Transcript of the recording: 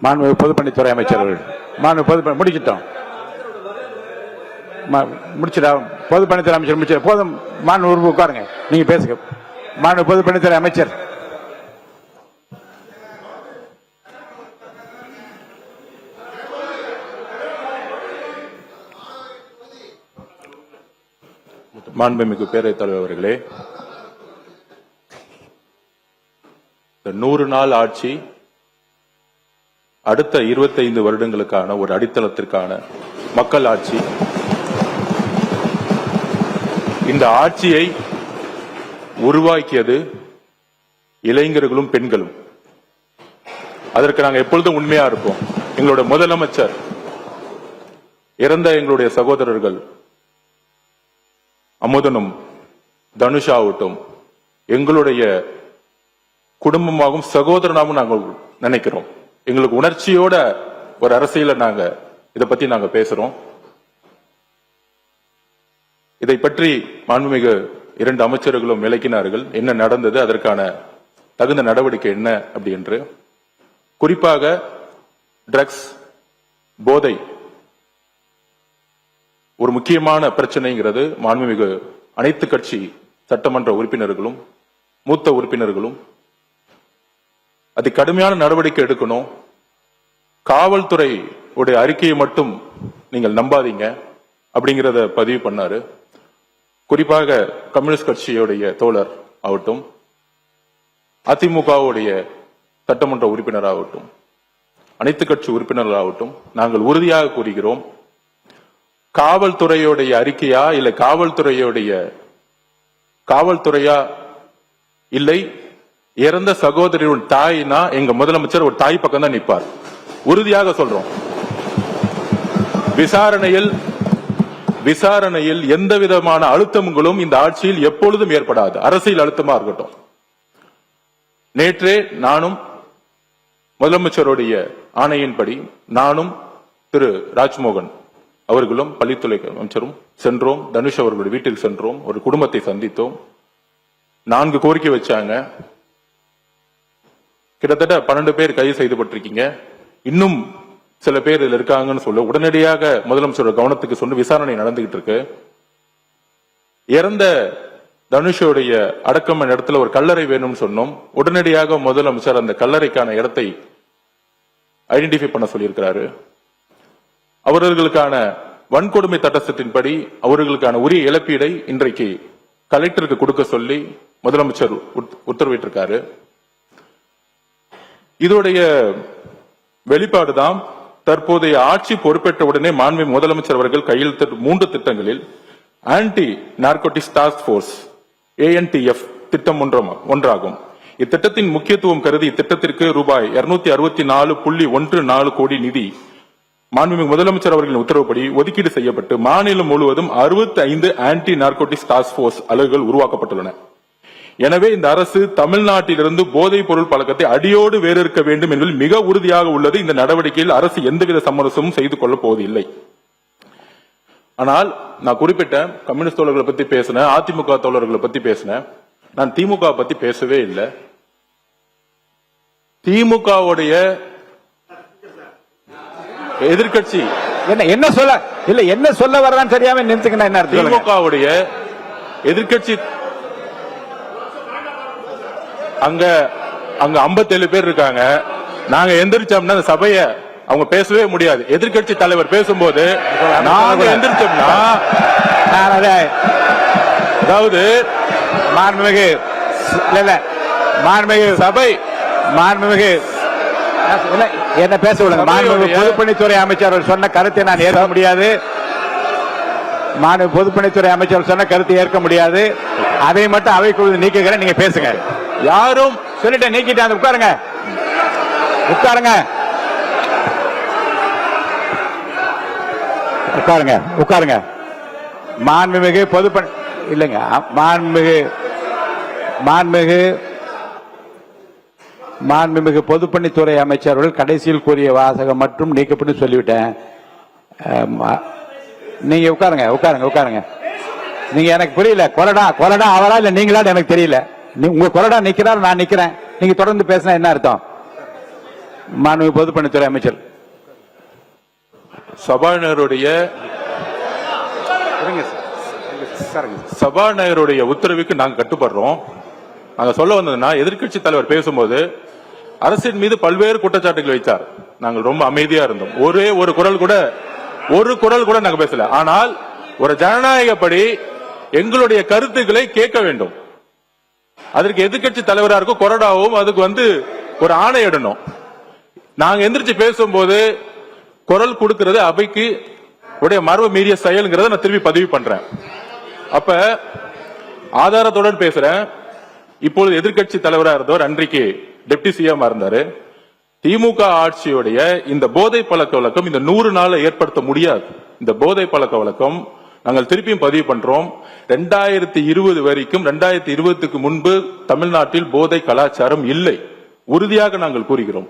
மாண்புமிகு பொதுப்பணித்துறை அமைச்சர் அவர்கள். மாண்புமிகு பொதுப்பணி முடிச்சிட்டோம். முடிச்சிடா. பொதுப்பணித்துறை அமைச்சர் முடிச்சிட போதும். மாண்புமிகு உட்காருங்க, நீங்க பேசுங்க. மாண்புமிகு பொதுப்பணித்துறை அமைச்சர். மாண்புமிகு பேரவைத் தலைவர் அவர்களே, 100 நாள் ஆட்சி அடுத்த 25 வருடங்களுக்கான ஒரு அடித்தளத்திற்கான மக்கள் ஆட்சி. இந்த ஆட்சியை உருவாக்கியது இளைஞர்களும் பெண்களும். அதற்கு நாங்கள் எப்பொழுதும் உண்மையா இருப்போம். எங்களுடைய முதலமைச்சர் இறந்த எங்களுடைய சகோதரர்கள் அமுதனும் தனுஷாவட்டும் எங்களுடைய குடும்பமாகவும் சகோதரனாகவும் நாங்கள் நினைக்கிறோம். எங்களுக்கு உணர்ச்சியோட ஒரு அரசியல நாங்க இதை பத்தி நாங்க பேசுறோம். இதை பற்றி மாண்புமிகு 2 அமைச்சர்களும் விளக்கினார்கள். என்ன நடந்தது, அதற்கான தகுந்த நடவடிக்கை என்ன அப்படி என்று. குறிப்பாக ட்ரக்ஸ், போதை ஒரு முக்கியமான பிரச்சனைங்கிறது மாண்புமிகு அனைத்து கட்சி சட்டமன்ற உறுப்பினர்களும் மூத்த உறுப்பினர்களும் அது கடுமையான நடவடிக்கை எடுக்கணும். காவல்துறை உடைய அறிக்கையை மட்டும் நீங்கள் நம்பாதீங்க அப்படிங்கறத பதிவு பண்ணாரு. குறிப்பாக கம்யூனிஸ்ட் கட்சியுடைய தோழர் ஆகட்டும், அதிமுகவுடைய சட்டமன்ற உறுப்பினராகட்டும், அனைத்து கட்சி உறுப்பினர்களாகட்டும், நாங்கள் உறுதியாக கூறுகிறோம், காவல்துறையுடைய அறிக்கையா இல்லை காவல்துறையா இல்லை இறந்த சகோதரியின் தாய்னா எங்க முதலமைச்சர் ஒரு தாய் பக்கம் தான் நிற்பார். உறுதியாக சொல்றோம். விசாரணையில் எந்த விதமான அழுத்தங்களும் இந்த ஆட்சியில் எப்பொழுதும் ஏற்படாது. அரசியல் அழுத்தமா இருக்கட்டும். நேற்றே நானும் முதலமைச்சருடைய ஆணையின்படி நானும் திரு ராஜ்மோகன் அவர்களும் பள்ளித்துறை அமைச்சரும் சென்றோம். தனுஷ் அவர்களுடைய வீட்டில் சென்றோம். ஒரு குடும்பத்தை சந்தித்தோம். 4 கோரிக்கை வச்சாங்க. கிட்டத்தட்ட 12 பேர் கைது செய்யப்பட்டிருக்கீங்க. இன்னும் சில பேர் இதுல இருக்காங்கன்னு சொல்ல உடனடியாக முதலமைச்சர் கவனத்துக்கு சொன்ன விசாரணை நடந்துகிட்டு இருக்கு. இறந்த தனுஷோடைய அடக்கம் இடத்துல ஒரு கல்லறை வேணும்னு சொன்னோம். உடனடியாக முதலமைச்சர் அந்த கல்லறைக்கான இடத்தை ஐடென்டிஃபை பண்ண சொல்லியிருக்கிறாரு. அவர்களுக்கான வன்கொடுமை சட்டத்தின்படி அவர்களுக்கான உரிய இழப்பீடை இன்றைக்கு கலெக்டருக்கு கொடுக்க சொல்லி முதலமைச்சர் உத்தரவிட்டிருக்காரு. இதோடைய வெளிப்பாடுதான் தற்போதைய ஆட்சி பொறுப்பேற்ற உடனே மாண்புமிகு முதலமைச்சர் அவர்கள் கையெழுத்திட்ட 3 திட்டங்களில் anti narcotics task force ANTF திட்டம் ஒன்றாகும். இத்திட்டத்தின் முக்கியத்துவம் கருதி இத்திட்டத்திற்கு ரூபாய் 264.14 கோடி நிதி மாண்புமிகு முதலமைச்சர் அவர்களின் உத்தரவுப்படி ஒதுக்கீடு செய்யப்பட்டு மாநிலம் முழுவதும் 65 ஆன்டி நார்கோட்டிக்ஸ் டாஸ்க் போர்ஸ் அலகுகள் உருவாக்கப்பட்டுள்ளன. எனவே இந்த அரசு தமிழ்நாட்டிலிருந்து போதைப் பொருள் பழக்கத்தை அடியோடு வேறிருக்க வேண்டும் என்பதில் மிக உறுதியாக உள்ளது. இந்த நடவடிக்கையில் அரசு எந்தவித சமரசமும் செய்து கொள்ளப் போவதில்லை. ஆனால் நான் குறிப்பிட்ட கம்யூனிஸ்ட் தோழர்களை பத்தி பேசினேன், அதிமுக தோழர்களை பத்தி பேசினேன். நான் திமுக பத்தி பேசவே இல்லை. திமுகவுடைய எதிர்கட்சி என்ன சொல்ல இல்ல என்ன சொல்ல வரதான் தெரியாம நிறுத்துக்கணும். என்ன திமுகவுடைய எதிர்கட்சி அங்க 57 பேர் இருக்காங்க. நாங்க எந்திரிச்சோம்னா அந்த சபைய அவங்க பேசவே முடியாது. எதிர்கட்சி தலைவர் பேசும்போது நாங்க எந்திரிச்சோம்னா அதாவது மாண்புமிகு சபை மாண்புமிகு என்ன பேச விடுங்க. மாண்புமிகு பொதுப்பணித்துறை அமைச்சர் சொன்ன கருத்தை நான் ஏற்க முடியாது. மாண்புமிகு பொதுப்பணித்துறை அமைச்சர் சொன்ன கருத்தை ஏற்க முடியாது. அதை மட்டும் அவைக்குழு நீக்குகிறேன். நீங்க பேசுங்க. யாரும் சொல்லிட்டு நீக்கிட்டு உட்காருங்க உட்காருங்க உட்காருங்க உட்காருங்க. மாண்புமிகு பொதுப்பணி இல்லைங்க. மாண்புமிகு பொதுப்பணித்துறை அமைச்சர்கள் கடைசியில் கூறிய வாசகம் மற்றும் நீக்கப்பட்டு சொல்லிவிட்டேன். நீங்க உட்காருங்க உட்காருங்க உட்காருங்க. நீங்க எனக்கு புரியல. கொலடா அவரா இல்ல நீங்களா எனக்கு தெரியல. உங்க கொலடா நிக்கிறார், நான் நிக்கிறேன். நீங்க தொடர்ந்து பேசினா என்ன அர்த்தம்? மாண்பு பொதுப்பணித்துறை அமைச்சர். சபாநாயகருடைய இருங்க சார். சபாநாயகருடைய உத்தரவுக்கு நாங்க கட்டுப்படுறோம். நாங்க சொல்ல வந்ததுன்னா, எதிர்க்கட்சி தலைவர் பேசும்போது அரசின் மீது பல்வேறு குற்றச்சாட்டுகள் வைத்தார். நாங்கள் ரொம்ப அமைதியா இருந்தோம். ஒரு குரல் கூட நாங்க பேசல. ஆனால் ஒரு ஜனநாயகப்படி எங்களுடைய கருத்துக்களை கேட்க வேண்டும். அதற்கு எதிர்க்கட்சி தலைவரா இருக்கும் கொறடாவும் அதுக்கு ஒரு ஆணையிடணும். நாங்க எந்திரிச்சு பேசும்போது குரல் கொடுக்கிறது அவைக்கு உடைய மரபு மீறிய செயல்ங்கிறத நான் திரும்பி பதிவு பண்றேன். அப்ப ஆதாரத்துடன் பேசுறேன். இப்பொழுது எதிர்க்கட்சி தலைவரா இருந்தவர் அன்றைக்கு டெப்டி சிஎம் இருந்தாரு. திமுக ஆட்சியுடைய இந்த போதை பழக்க வழக்கம் இந்த 100 நாளை ஏற்படுத்த முடியாது. இந்த போதை பழக்க வழக்கம் நாங்கள் திருப்பியும் பதிவு பண்றோம். 2020 வரைக்கும் 2020க்கு முன்பு தமிழ்நாட்டில் போதை கலாச்சாரம் இல்லை. உறுதியாக நாங்கள் கூறுகிறோம்.